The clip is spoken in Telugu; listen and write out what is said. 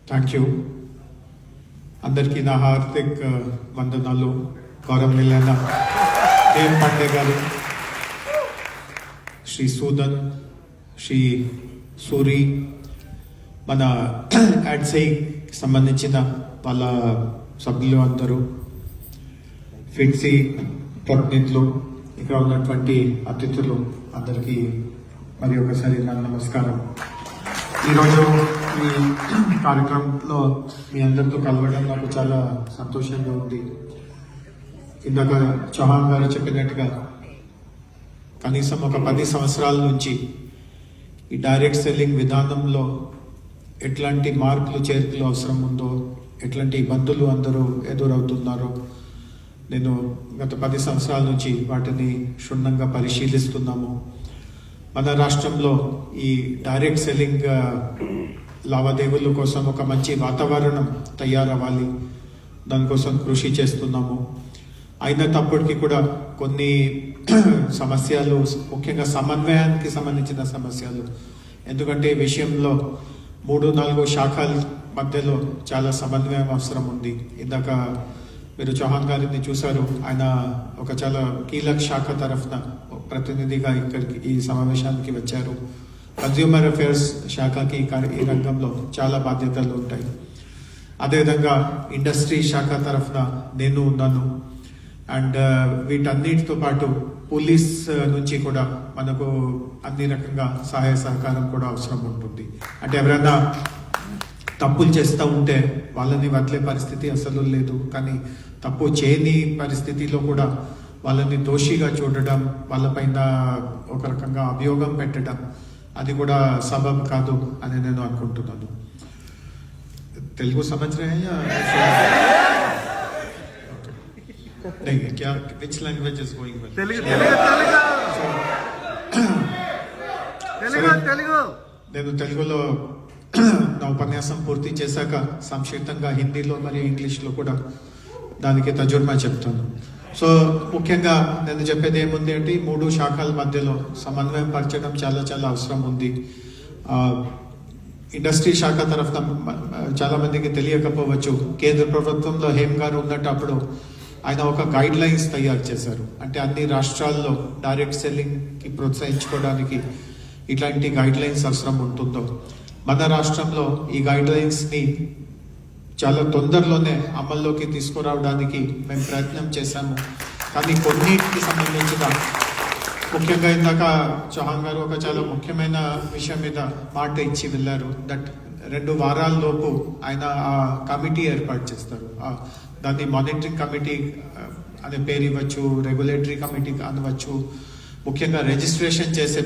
Thank you. అందరికీ నా హార్దిక్ వందనాలు. గౌరవనీయులైన దేవ్ పాండే గారు, శ్రీ సూదన్, శ్రీ సూరి, మన యాడ్సైకి సంబంధించిన వాళ్ళ సభ్యులు అందరూ, ఫిట్సీ ప్రతినిధులు, ఇక్కడ ఉన్నటువంటి అతిథులు అందరికీ మరి ఒకసారి నా నమస్కారం. ఈరోజు ఈ కార్యక్రమంలో మీ అందరితో కలవడం నాకు చాలా సంతోషంగా ఉంది. ఇందాక చౌహాన్ గారు చెప్పినట్టుగా కనీసం ఒక 10 సంవత్సరాల నుంచి ఈ డైరెక్ట్ సెల్లింగ్ విధానంలో ఎట్లాంటి మార్పులు చేర్పులు అవసరం ఉందో, ఎట్లాంటి ఇబ్బందులు అందరూ ఎదురవుతున్నారో నేను గత 10 సంవత్సరాల నుంచి వాటిని క్షుణ్ణంగా పరిశీలిస్తున్నాము. మన రాష్ట్రంలో ఈ డైరెక్ట్ సెల్లింగ్ లావాదేవీల కోసం ఒక మంచి వాతావరణం తయారవ్వాలి, దానికోసం కృషి చేస్తున్నాము. అయినప్పటికీ కూడా కొన్ని సమస్యలు, ముఖ్యంగా సమన్వయానికి సంబంధించిన సమస్యలు, ఎందుకంటే ఈ విషయంలో 3-4 శాఖల మధ్యలో చాలా సమన్వయం అవసరం ఉంది. ఇందాక మీరు చౌహాన్ గారిని చూశారు, ఆయన ఒక చాలా కీలక శాఖ తరఫున ప్రతినిధిగా ఇక్కడికి ఈ సమావేశానికి వచ్చారు. కన్స్యూమర్ అఫేర్స్ శాఖకి ఈ రంగంలో చాలా బాధ్యతలు ఉంటాయి. అదేవిధంగా ఇండస్ట్రీ శాఖ తరఫున నేను ఉన్నాను. అండ్ వీటన్నిటితో పాటు పోలీస్ నుంచి కూడా మనకు అన్ని రకంగా సహాయ సహకారం కూడా అవసరం ఉంటుంది. అంటే ఎవరైనా తప్పులు చేస్తూ ఉంటే వాళ్ళని వదిలే పరిస్థితి అసలు లేదు, కానీ తప్పు చేయని పరిస్థితిలో కూడా వాళ్ళని దోషిగా చూడడం, వాళ్ళపైన ఒక రకంగా అభియోగం పెట్టడం, అది కూడా సబబ్ కాదు అని నేను అనుకుంటున్నాను. తెలుగు సమజ్రే क्या which language is going well? నేను తెలుగులో నా ఉపన్యాసం పూర్తి చేశాక సంక్షిప్తంగా హిందీలో మరియు ఇంగ్లీష్లో కూడా దానికి తర్జుమా చెప్తాను. సో ముఖ్యంగా నేను చెప్పేది ఏముంది అంటే, 3 శాఖల మధ్యలో సమన్వయం పరచడం చాలా చాలా అవసరం ఉంది. ఇండస్ట్రీ శాఖ తరఫున చాలా మందికి తెలియకపోవచ్చు, కేంద్ర ప్రభుత్వంలో హేమ్ గారు ఉన్నప్పుడు ఆయన ఒక గైడ్ లైన్స్ తయారు చేశారు. అంటే అన్ని రాష్ట్రాల్లో డైరెక్ట్ సెల్లింగ్కి ప్రోత్సహించుకోవడానికి ఇట్లాంటి గైడ్ లైన్స్ అవసరం ఉంటుందో, మన రాష్ట్రంలో ఈ గైడ్ లైన్స్ని చాలా తొందరలోనే అమల్లోకి తీసుకురావడానికి మేము ప్రయత్నం చేశాము. కానీ కొన్నిటికి సంబంధించిన, ముఖ్యంగా ఇందాక చౌహాన్ గారు ఒక చాలా ముఖ్యమైన విషయం మీద మాట ఇచ్చి వెళ్ళారు. దట్ 2 వారాల లోపు ఆయన ఆ కమిటీ ఏర్పాటు చేస్తారు. దాన్ని మానిటరింగ్ కమిటీ అనే పేరు ఇవ్వచ్చు, రెగ్యులేటరీ కమిటీ అనవచ్చు. ముఖ్యంగా రిజిస్ట్రేషన్ చేసే